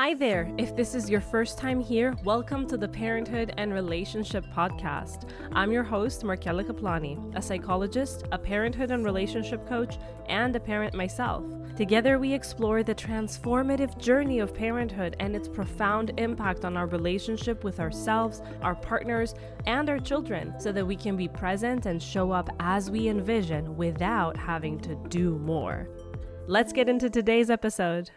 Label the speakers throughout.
Speaker 1: Hi there! If this is your first time here, welcome to the Parenthood and Relationship Podcast. I'm your host, Markella Kaplani, a psychologist, a parenthood and relationship coach, and a parent myself. Together, we explore the transformative journey of parenthood and its profound impact on our relationship with ourselves, our partners, and our children, so that we can be present and show up as we envision without having to do more. Let's get into today's episode.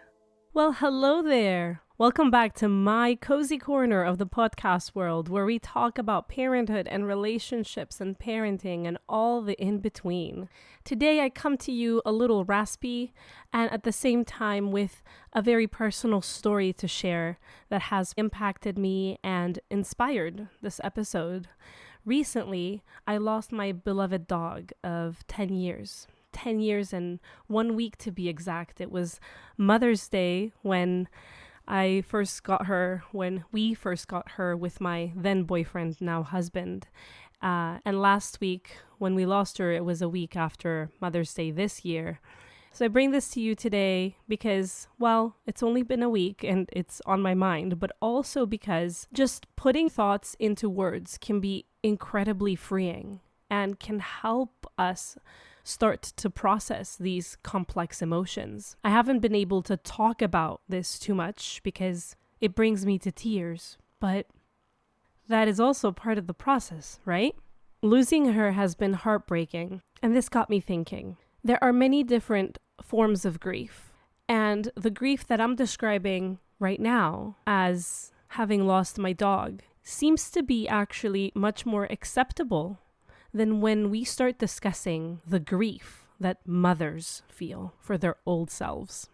Speaker 1: Well, hello there. Welcome back to my cozy corner of the podcast world, where we talk about parenthood and relationships and parenting and all the in-between. Today, I come to you a little raspy and at the same time with a very personal story to share that has impacted me and inspired this episode. Recently, I lost my beloved dog of 10 years. 10 years and 1 week to be exact. It was Mother's Day when we first got her with my then boyfriend, now husband. And last week when we lost her, it was a week after Mother's Day this year. So I bring this to you today because, well, it's only been a week and it's on my mind, but also because just putting thoughts into words can be incredibly freeing and can help us start to process these complex emotions. I haven't been able to talk about this too much because it brings me to tears, but that is also part of the process, right? Losing her has been heartbreaking, and this got me thinking. There are many different forms of grief, and the grief that I'm describing right now as having lost my dog seems to be actually much more acceptable than when we start discussing the grief that mothers feel for their old selves.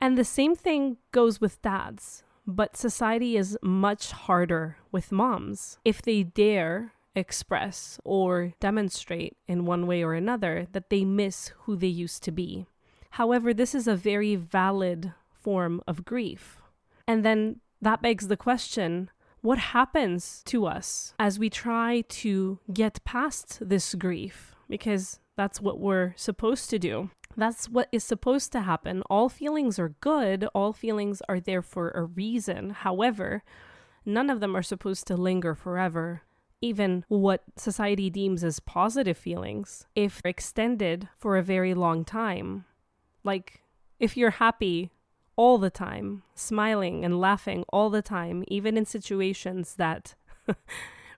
Speaker 1: And the same thing goes with dads, but society is much harder with moms. If they dare express or demonstrate in one way or another that they miss who they used to be. However, this is a very valid form of grief. And then that begs the question, what happens to us as we try to get past this grief? Because that's what we're supposed to do. That's what is supposed to happen. All feelings are good. All feelings are there for a reason. However, none of them are supposed to linger forever. Even what society deems as positive feelings, if extended for a very long time. Like, if you're happy all the time, smiling and laughing all the time, even in situations that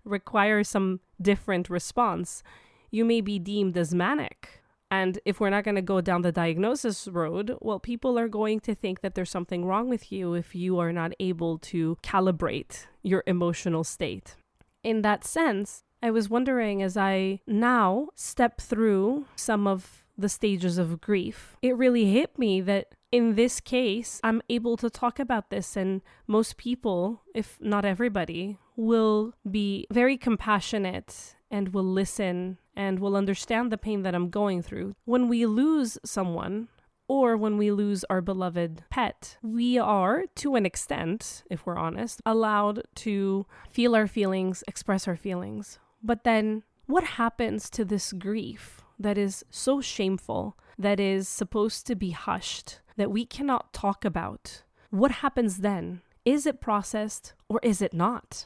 Speaker 1: require some different response, you may be deemed as manic. And if we're not going to go down the diagnosis road, well, people are going to think that there's something wrong with you if you are not able to calibrate your emotional state. In that sense, I was wondering, as I now step through some of the stages of grief, it really hit me that in this case, I'm able to talk about this, and most people, if not everybody, will be very compassionate and will listen and will understand the pain that I'm going through. When we lose someone, or when we lose our beloved pet, we are, to an extent, if we're honest, allowed to feel our feelings, express our feelings. But then what happens to this grief that is so shameful, that is supposed to be hushed, that we cannot talk about? What happens then? Is it processed or is it not?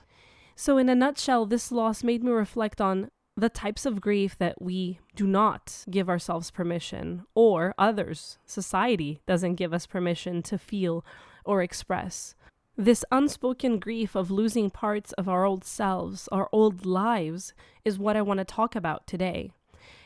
Speaker 1: So in a nutshell, this loss made me reflect on the types of grief that we do not give ourselves permission, or others, society doesn't give us permission to feel or express. This unspoken grief of losing parts of our old selves, our old lives, is what I want to talk about today.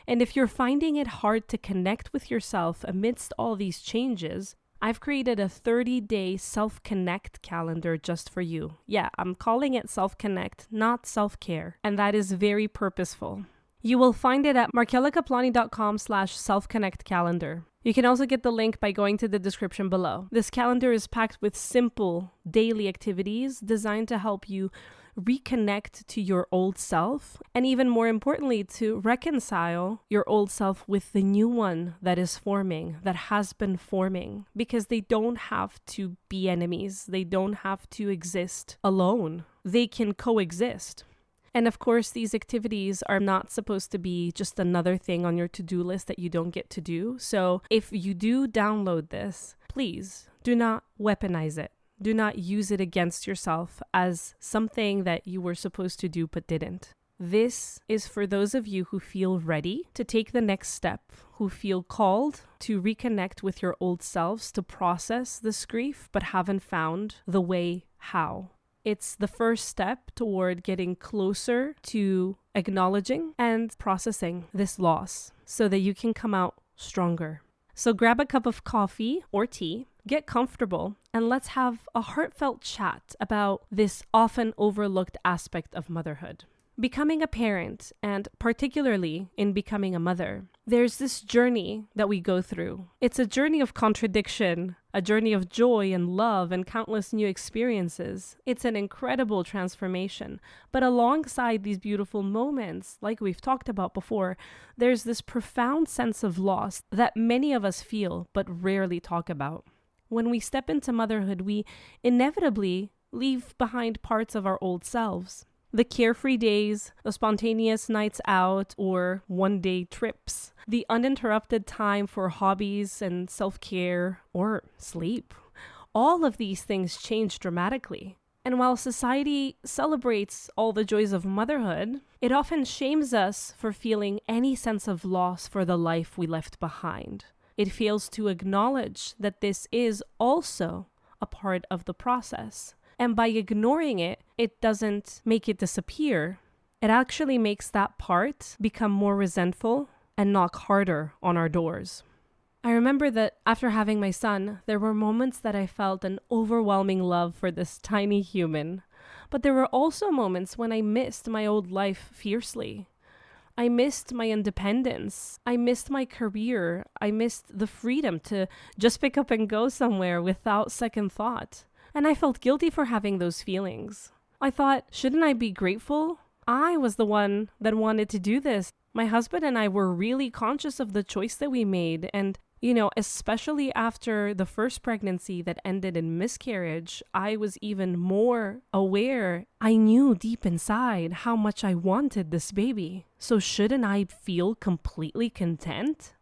Speaker 1: And if you're finding it hard to connect with yourself amidst all these changes, I've created a 30-day self-connect calendar just for you. Yeah, I'm calling it self-connect, not self-care. And that is very purposeful. You will find it at markellakaplani.com/self-connect calendar. You can also get the link by going to the description below. This calendar is packed with simple daily activities designed to help you reconnect to your old self, and even more importantly, to reconcile your old self with the new one that is forming, that has been forming, because they don't have to be enemies. They don't have to exist alone. They can coexist. And of course, these activities are not supposed to be just another thing on your to-do list that you don't get to do. So if you do download this, please do not weaponize it. Do not use it against yourself as something that you were supposed to do but didn't. This is for those of you who feel ready to take the next step, who feel called to reconnect with your old selves to process this grief but haven't found the way how. It's the first step toward getting closer to acknowledging and processing this loss so that you can come out stronger. So grab a cup of coffee or tea, get comfortable, and let's have a heartfelt chat about this often overlooked aspect of motherhood. Becoming a parent, and particularly in becoming a mother, there's this journey that we go through. It's a journey of contradiction, a journey of joy and love and countless new experiences. It's an incredible transformation. But alongside these beautiful moments, like we've talked about before, there's this profound sense of loss that many of us feel but rarely talk about. When we step into motherhood, we inevitably leave behind parts of our old selves. The carefree days, the spontaneous nights out or one-day trips, the uninterrupted time for hobbies and self-care or sleep. All of these things change dramatically. And while society celebrates all the joys of motherhood, it often shames us for feeling any sense of loss for the life we left behind. It fails to acknowledge that this is also a part of the process. And by ignoring it, it doesn't make it disappear. It actually makes that part become more resentful and knock harder on our doors. I remember that after having my son, there were moments that I felt an overwhelming love for this tiny human. But there were also moments when I missed my old life fiercely. I missed my independence. I missed my career. I missed the freedom to just pick up and go somewhere without second thought. And I felt guilty for having those feelings. I thought, shouldn't I be grateful? I was the one that wanted to do this. My husband and I were really conscious of the choice that we made. And, especially after the first pregnancy that ended in miscarriage, I was even more aware. I knew deep inside how much I wanted this baby. So shouldn't I feel completely content?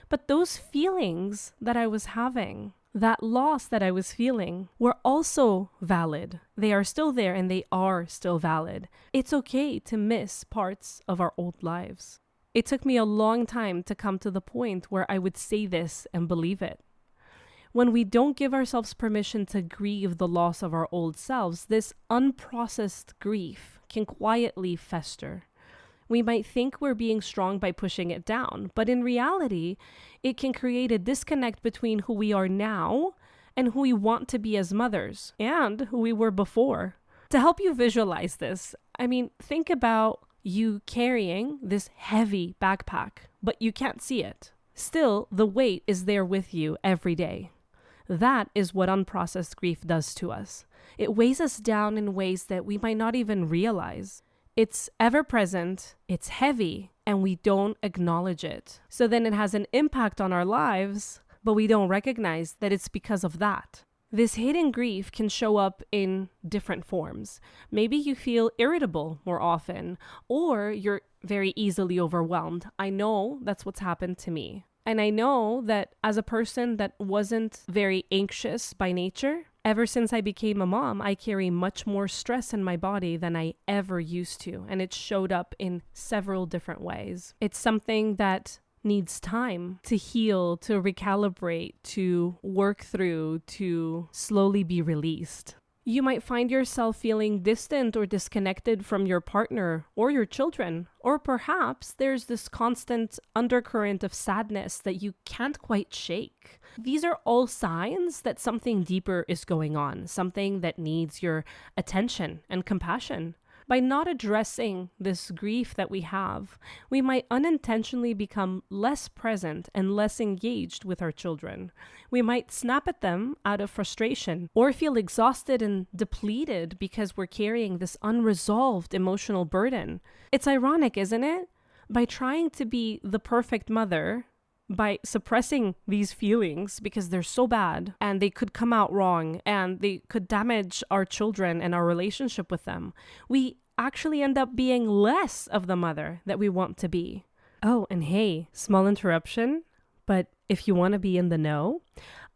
Speaker 1: But those feelings that I was having, that loss that I was feeling, were also valid. They are still there and they are still valid. It's okay to miss parts of our old lives. It took me a long time to come to the point where I would say this and believe it. When we don't give ourselves permission to grieve the loss of our old selves, this unprocessed grief can quietly fester. We might think we're being strong by pushing it down, but in reality, it can create a disconnect between who we are now and who we want to be as mothers and who we were before. To help you visualize this, think about you carrying this heavy backpack, but you can't see it. Still, the weight is there with you every day. That is what unprocessed grief does to us. It weighs us down in ways that we might not even realize. It's ever present, it's heavy, and we don't acknowledge it. So then it has an impact on our lives, but we don't recognize that it's because of that. This hidden grief can show up in different forms. Maybe you feel irritable more often, or you're very easily overwhelmed. I know that's what's happened to me. And I know that as a person that wasn't very anxious by nature, ever since I became a mom, I carry much more stress in my body than I ever used to. And it showed up in several different ways. It's something that needs time to heal, to recalibrate, to work through, to slowly be released. You might find yourself feeling distant or disconnected from your partner or your children, or perhaps there's this constant undercurrent of sadness that you can't quite shake. These are all signs that something deeper is going on, something that needs your attention and compassion. By not addressing this grief that we have, we might unintentionally become less present and less engaged with our children. We might snap at them out of frustration or feel exhausted and depleted because we're carrying this unresolved emotional burden. It's ironic, isn't it? By trying to be the perfect mother, by suppressing these feelings because they're so bad and they could come out wrong and they could damage our children and our relationship with them, we actually end up being less of the mother that we want to be. Oh, and hey, small interruption, but if you want to be in the know,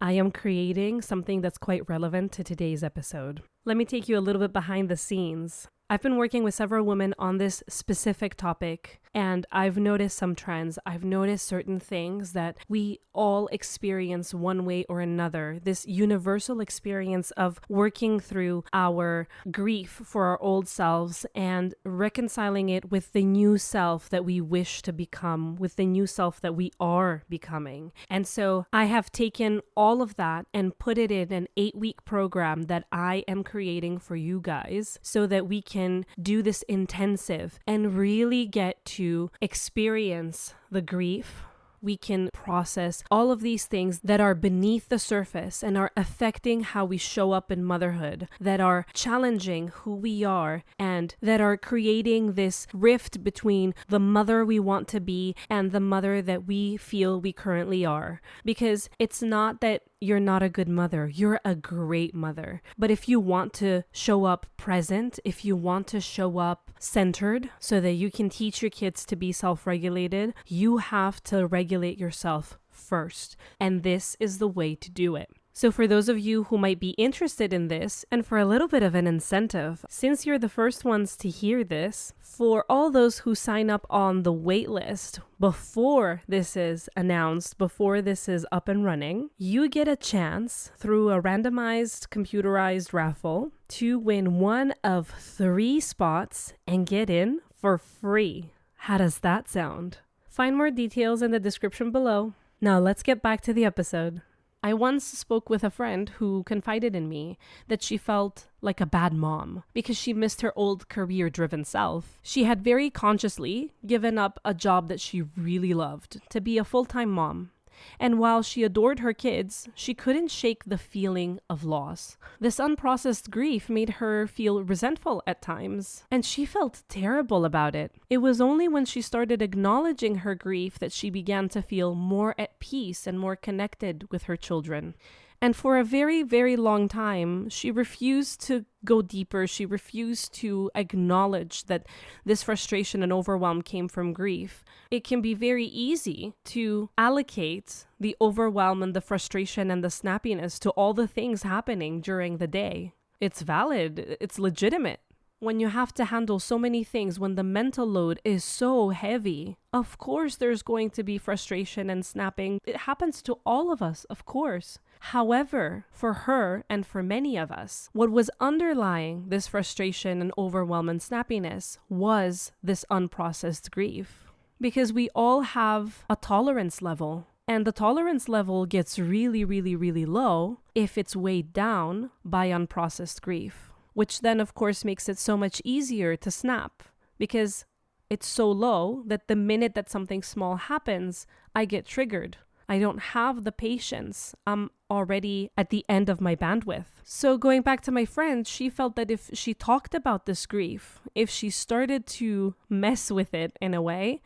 Speaker 1: I am creating something that's quite relevant to today's episode. Let me take you a little bit behind the scenes. I've been working with several women on this specific topic, and I've noticed some trends. I've noticed certain things that we all experience one way or another. This universal experience of working through our grief for our old selves and reconciling it with the new self that we wish to become, with the new self that we are becoming. And so I have taken all of that and put it in an 8-week program that I am creating for you guys so that we can do this intensive and really get to experience the grief. We can process all of these things that are beneath the surface and are affecting how we show up in motherhood, that are challenging who we are, and that are creating this rift between the mother we want to be and the mother that we feel we currently are. Because it's not that you're not a good mother, you're a great mother. But if you want to show up present, if you want to show up centered so that you can teach your kids to be self-regulated, you have to regulate yourself first. And this is the way to do it. So for those of you who might be interested in this, and for a little bit of an incentive, since you're the first ones to hear this, for all those who sign up on the wait list before this is announced, before this is up and running, you get a chance through a randomized computerized raffle to win one of 3 spots and get in for free. How does that sound? Find more details in the description below. Now let's get back to the episode. I once spoke with a friend who confided in me that she felt like a bad mom because she missed her old career-driven self. She had very consciously given up a job that she really loved to be a full-time mom. And while she adored her kids, she couldn't shake the feeling of loss. This unprocessed grief made her feel resentful at times, and she felt terrible about it. It was only when she started acknowledging her grief that she began to feel more at peace and more connected with her children. And for a very, very long time, she refused to go deeper. She refused to acknowledge that this frustration and overwhelm came from grief. It can be very easy to allocate the overwhelm and the frustration and the snappiness to all the things happening during the day. It's valid. It's legitimate. When you have to handle so many things, when the mental load is so heavy, of course there's going to be frustration and snapping. It happens to all of us, of course. However, for her and for many of us, what was underlying this frustration and overwhelm and snappiness was this unprocessed grief. Because we all have a tolerance level, and the tolerance level gets really, really, really low if it's weighed down by unprocessed grief. Which then, of course, makes it so much easier to snap because it's so low that the minute that something small happens, I get triggered. I don't have the patience. I'm already at the end of my bandwidth. So going back to my friend, she felt that if she talked about this grief, if she started to mess with it in a way,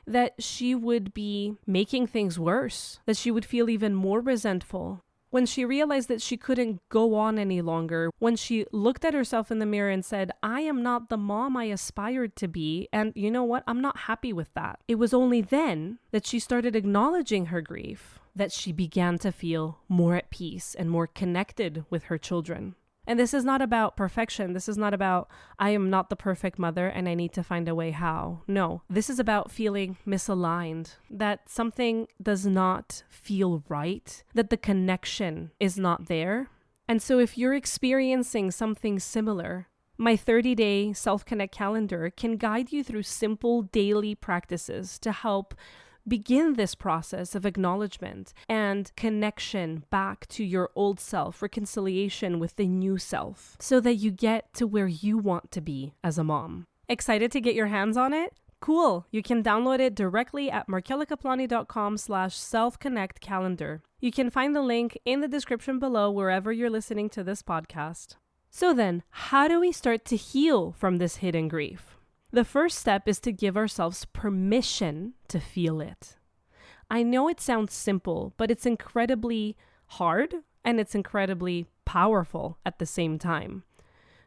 Speaker 1: that she would be making things worse, that she would feel even more resentful. When she realized that she couldn't go on any longer, when she looked at herself in the mirror and said, I am not the mom I aspired to be, and you know what? I'm not happy with that. It was only then that she started acknowledging her grief, that she began to feel more at peace and more connected with her children. And this is not about perfection. This is not about, I am not the perfect mother and I need to find a way how. No, this is about feeling misaligned, that something does not feel right, that the connection is not there. And so if you're experiencing something similar, my 30-day self-connect calendar can guide you through simple daily practices to help begin this process of acknowledgement and connection back to your old self, reconciliation with the new self, so that you get to where you want to be as a mom. Excited to get your hands on it? Cool. You can download it directly at markelikaplani.com/selfconnect calendar. You can find the link in the description below wherever you're listening to this podcast. So then, how do we start to heal from this hidden grief? The first step is to give ourselves permission to feel it. I know it sounds simple, but it's incredibly hard and it's incredibly powerful at the same time.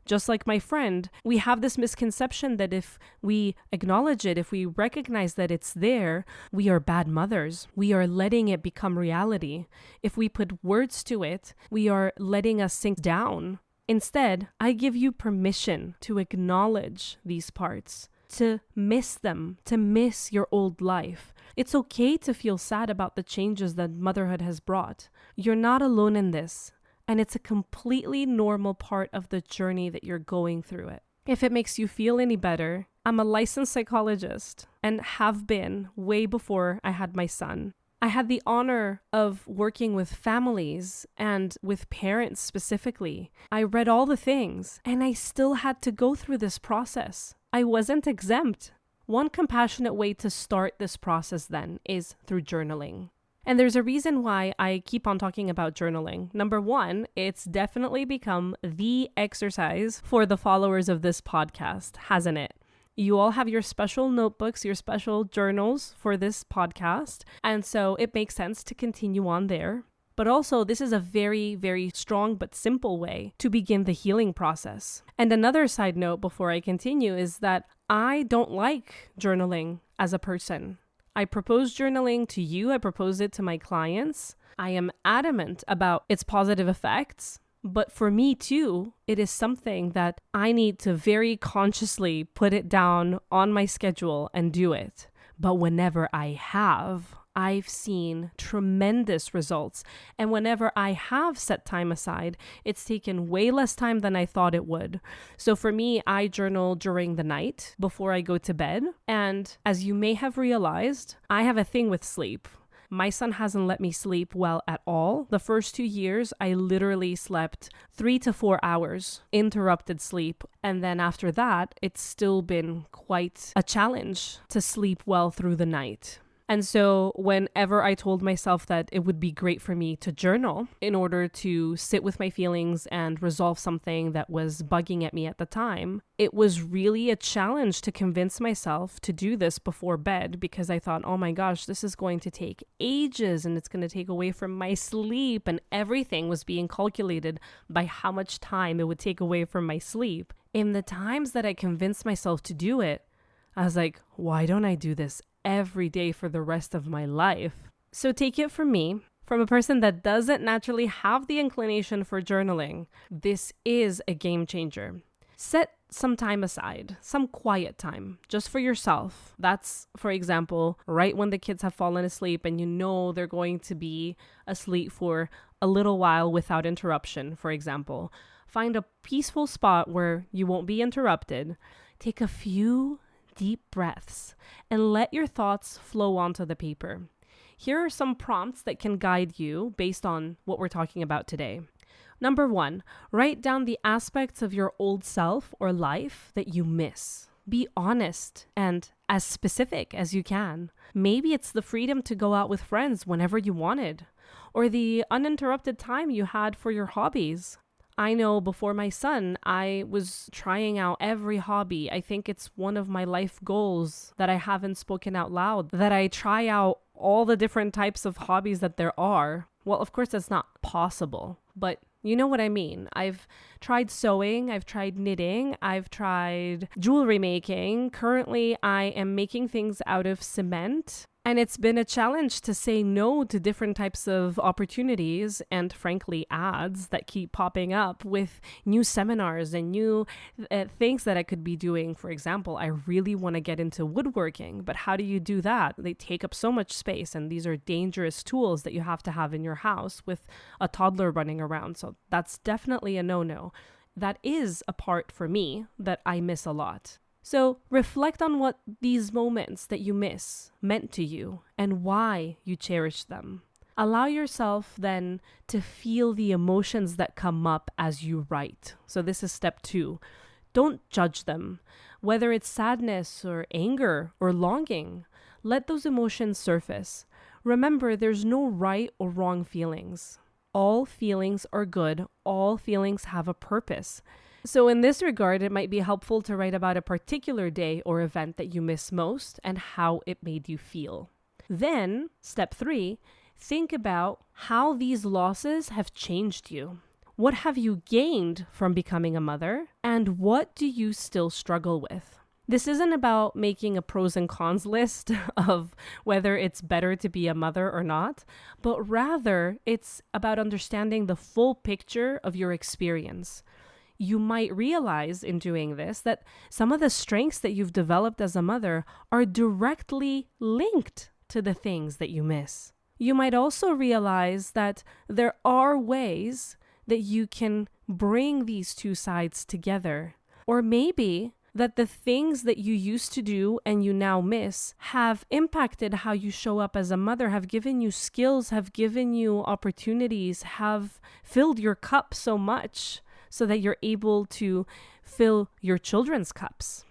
Speaker 1: Just like my friend, we have this misconception that if we acknowledge it, if we recognize that it's there, we are bad mothers. We are letting it become reality. If we put words to it, we are letting us sink down. Instead, I give you permission to acknowledge these parts, to miss them, to miss your old life. It's okay to feel sad about the changes that motherhood has brought. You're not alone in this. And it's a completely normal part of the journey that you're going through it. If it makes you feel any better, I'm a licensed psychologist and have been way before I had my son. I had the honor of working with families and with parents specifically. I read all the things and I still had to go through this process. I wasn't exempt. One compassionate way to start this process then is through journaling. And there's a reason why I keep on talking about journaling. Number one, it's definitely become the exercise for the followers of this podcast, hasn't it? You all have your special notebooks, your special journals for this podcast. And so it makes sense to continue on there. But also, this is a very, very strong but simple way to begin the healing process. And another side note before I continue is that I don't like journaling as a person. I propose journaling to you. I propose it to my clients. I am adamant about its positive effects. But for me too, it is something that I need to very consciously put it down on my schedule and do it. But whenever I have, I've seen tremendous results. And whenever I have set time aside, it's taken way less time than I thought it would. So for me, I journal during the night before I go to bed. And as you may have realized, I have a thing with sleep. My son hasn't let me sleep well at all. The first 2 years, I literally slept 3 to 4 hours, interrupted sleep. And then after that, it's still been quite a challenge to sleep well through the night. And so whenever I told myself that it would be great for me to journal in order to sit with my feelings and resolve something that was bugging at me at the time, it was really a challenge to convince myself to do this before bed because I thought, oh my gosh, this is going to take ages and it's going to take away from my sleep, and everything was being calculated by how much time it would take away from my sleep. In the times that I convinced myself to do it, I was like, why don't I do this every day for the rest of my life? So take it from me, from a person that doesn't naturally have the inclination for journaling, this is a game changer. Set some time aside, some quiet time, just for yourself. That's, for example, right when the kids have fallen asleep and you know they're going to be asleep for a little while without interruption, for example. Find a peaceful spot where you won't be interrupted. Take a few deep breaths and let your thoughts flow onto the paper. Here are some prompts that can guide you based on what we're talking about today. Number 1, write down the aspects of your old self or life that you miss. Be honest and as specific as you can. Maybe it's the freedom to go out with friends whenever you wanted, or the uninterrupted time you had for your hobbies. I know before my son, I was trying out every hobby. I think it's one of my life goals that I haven't spoken out loud, that I try out all the different types of hobbies that there are. Well, of course, that's not possible, but you know what I mean. I've tried sewing, I've tried knitting, I've tried jewelry making. Currently, I am making things out of cement. And it's been a challenge to say no to different types of opportunities and, frankly, ads that keep popping up with new seminars and new things that I could be doing. For example, I really want to get into woodworking, but how do you do that? They take up so much space, and these are dangerous tools that you have to have in your house with a toddler running around. So that's definitely a no-no. That is a part for me that I miss a lot. So reflect on what these moments that you miss meant to you and why you cherish them. Allow yourself then to feel the emotions that come up as you write. So this is step 2. Don't judge them. Whether it's sadness or anger or longing, let those emotions surface. Remember, there's no right or wrong feelings. All feelings are good. All feelings have a purpose. So in this regard, it might be helpful to write about a particular day or event that you miss most and how it made you feel. Then, step 3, think about how these losses have changed you. What have you gained from becoming a mother? And what do you still struggle with? This isn't about making a pros and cons list of whether it's better to be a mother or not, but rather it's about understanding the full picture of your experience. You might realize in doing this that some of the strengths that you've developed as a mother are directly linked to the things that you miss. You might also realize that there are ways that you can bring these two sides together. Or maybe that the things that you used to do and you now miss have impacted how you show up as a mother, have given you skills, have given you opportunities, have filled your cup so much so that you're able to fill your children's cups.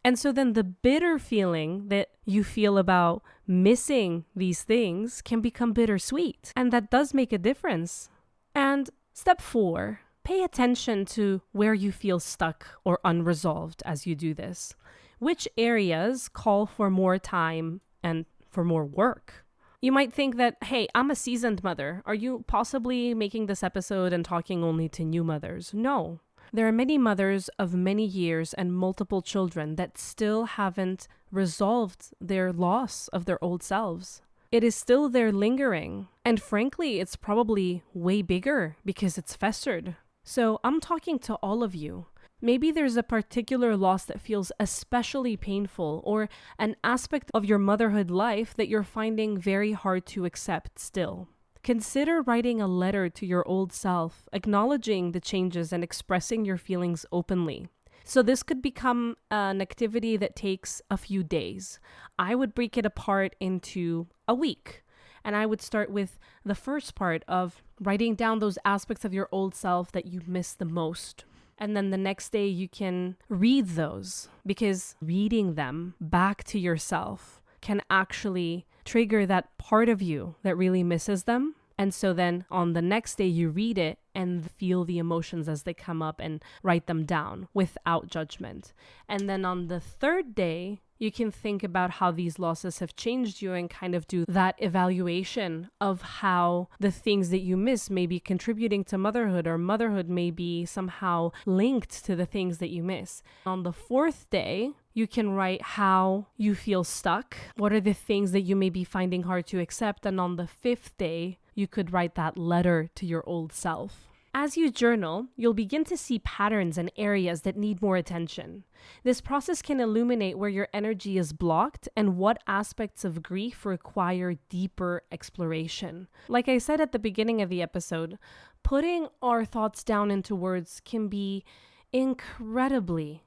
Speaker 1: And so then the bitter feeling that you feel about missing these things can become bittersweet. And that does make a difference. And step 4, pay attention to where you feel stuck or unresolved as you do this. Which areas call for more time and for more work? You might think that, hey, I'm a seasoned mother. Are you possibly making this episode and talking only to new mothers? No. There are many mothers of many years and multiple children that still haven't resolved their loss of their old selves. It is still there lingering. And frankly, it's probably way bigger because it's festered. So I'm talking to all of you. Maybe there's a particular loss that feels especially painful, or an aspect of your motherhood life that you're finding very hard to accept still. Consider writing a letter to your old self, acknowledging the changes and expressing your feelings openly. So this could become an activity that takes a few days. I would break it apart into a week. And I would start with the first part of writing down those aspects of your old self that you miss the most. And then the next day you can read those, because reading them back to yourself can actually trigger that part of you that really misses them. And so then on the next day you read it and feel the emotions as they come up and write them down without judgment. And then on the third day, you can think about how these losses have changed you and kind of do that evaluation of how the things that you miss may be contributing to motherhood, or motherhood may be somehow linked to the things that you miss. On the fourth day, you can write how you feel stuck. What are the things that you may be finding hard to accept? And on the fifth day, you could write that letter to your old self. As you journal, you'll begin to see patterns and areas that need more attention. This process can illuminate where your energy is blocked and what aspects of grief require deeper exploration. Like I said at the beginning of the episode, putting our thoughts down into words can be incredibly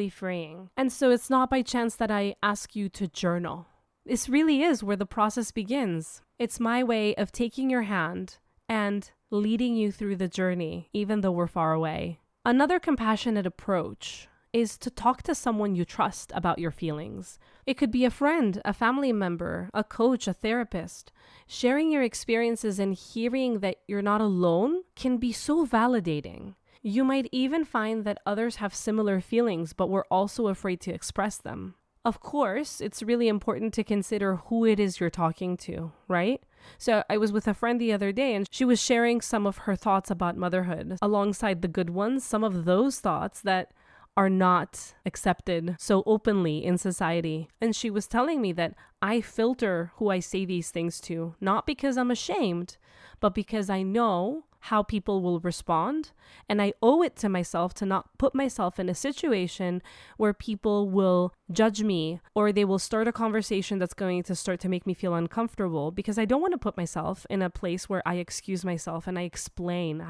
Speaker 1: freeing. And so it's not by chance that I ask you to journal. This really is where the process begins. It's my way of taking your hand and leading you through the journey, even though we're far away. Another compassionate approach is to talk to someone you trust about your feelings. It could be a friend, a family member, a coach, a therapist. Sharing your experiences and hearing that you're not alone can be so validating. You might even find that others have similar feelings, but we're also afraid to express them. Of course, it's really important to consider who it is you're talking to, right? So I was with a friend the other day and she was sharing some of her thoughts about motherhood alongside the good ones, some of those thoughts that are not accepted so openly in society. And she was telling me that I filter who I say these things to, not because I'm ashamed, but because I know how people will respond. And I owe it to myself to not put myself in a situation where people will judge me or they will start a conversation that's going to start to make me feel uncomfortable, because I don't want to put myself in a place where I excuse myself and I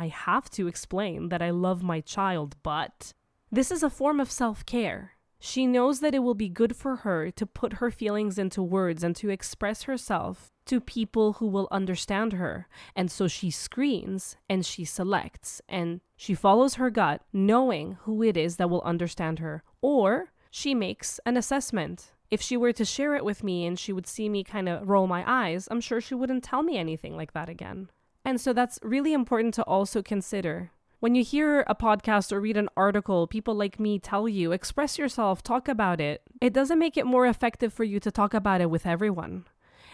Speaker 1: have to explain that I love my child, but this is a form of self-care. She knows that it will be good for her to put her feelings into words and to express herself to people who will understand her. And so she screens and she selects and she follows her gut, knowing who it is that will understand her. Or she makes an assessment. If she were to share it with me and she would see me kind of roll my eyes, I'm sure she wouldn't tell me anything like that again. And so that's really important to also consider. When you hear a podcast or read an article, people like me tell you, express yourself, talk about it. It doesn't make it more effective for you to talk about it with everyone.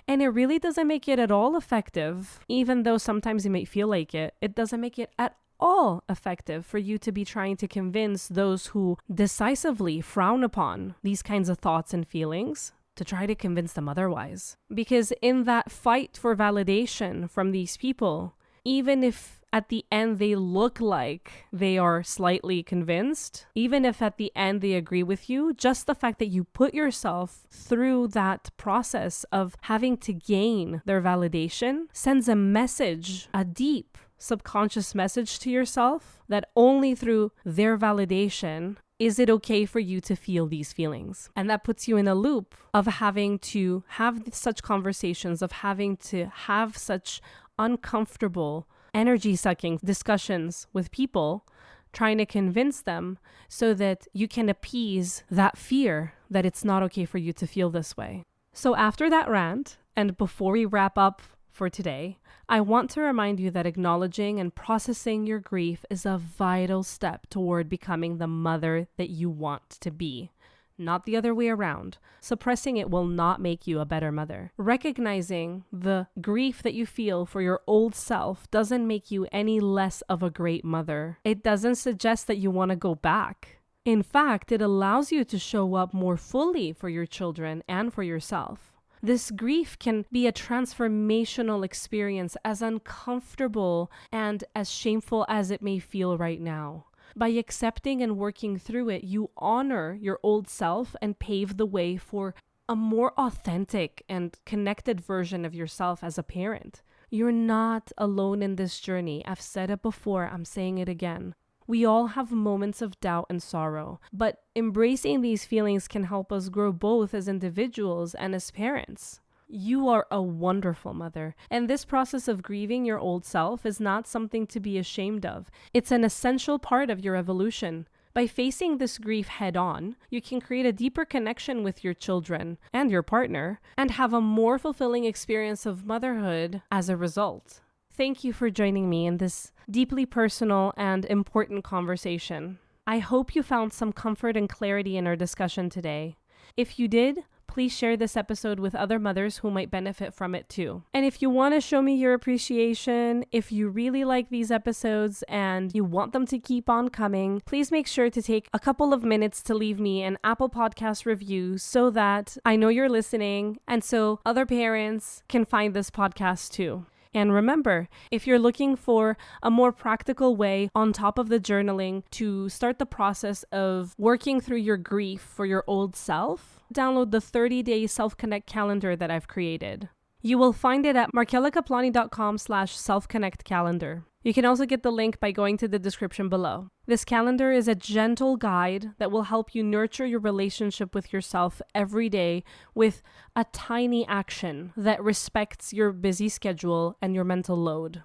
Speaker 1: And it really doesn't make it at all effective, even though sometimes you may feel like it. It doesn't make it at all effective for you to be trying to convince those who decisively frown upon these kinds of thoughts and feelings to try to convince them otherwise. Because in that fight for validation from these people, even if at the end they look like they are slightly convinced, even if at the end they agree with you, just the fact that you put yourself through that process of having to gain their validation sends a message, a deep subconscious message to yourself that only through their validation is it okay for you to feel these feelings. And that puts you in a loop of having to have such conversations, of having to have such uncomfortable energy-sucking discussions with people, trying to convince them so that you can appease that fear that it's not okay for you to feel this way. So after that rant, and before we wrap up for today, I want to remind you that acknowledging and processing your grief is a vital step toward becoming the mother that you want to be, not the other way around. Suppressing it will not make you a better mother. Recognizing the grief that you feel for your old self doesn't make you any less of a great mother. It doesn't suggest that you want to go back. In fact, it allows you to show up more fully for your children and for yourself. This grief can be a transformational experience, as uncomfortable and as shameful as it may feel right now. By accepting and working through it, you honor your old self and pave the way for a more authentic and connected version of yourself as a parent. You're not alone in this journey. I've said it before, I'm saying it again. We all have moments of doubt and sorrow, but embracing these feelings can help us grow both as individuals and as parents. You are a wonderful mother, and this process of grieving your old self is not something to be ashamed of. It's an essential part of your evolution. By facing this grief head on, you can create a deeper connection with your children and your partner, and have a more fulfilling experience of motherhood as a result. Thank you for joining me in this deeply personal and important conversation. I hope you found some comfort and clarity in our discussion today. If you did, please share this episode with other mothers who might benefit from it too. And if you want to show me your appreciation, if you really like these episodes and you want them to keep on coming, please make sure to take a couple of minutes to leave me an Apple Podcast review so that I know you're listening and so other parents can find this podcast too. And remember, if you're looking for a more practical way on top of the journaling to start the process of working through your grief for your old self, download the 30-day self-connect calendar that I've created. You will find it at markelakaplani.com/self-connect calendar. You can also get the link by going to the description below. This calendar is a gentle guide that will help you nurture your relationship with yourself every day with a tiny action that respects your busy schedule and your mental load.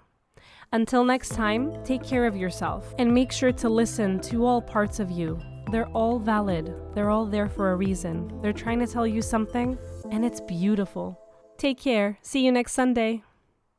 Speaker 1: Until next time, take care of yourself and make sure to listen to all parts of you. They're all valid. They're all there for a reason. They're trying to tell you something, and it's beautiful. Take care. See you next Sunday.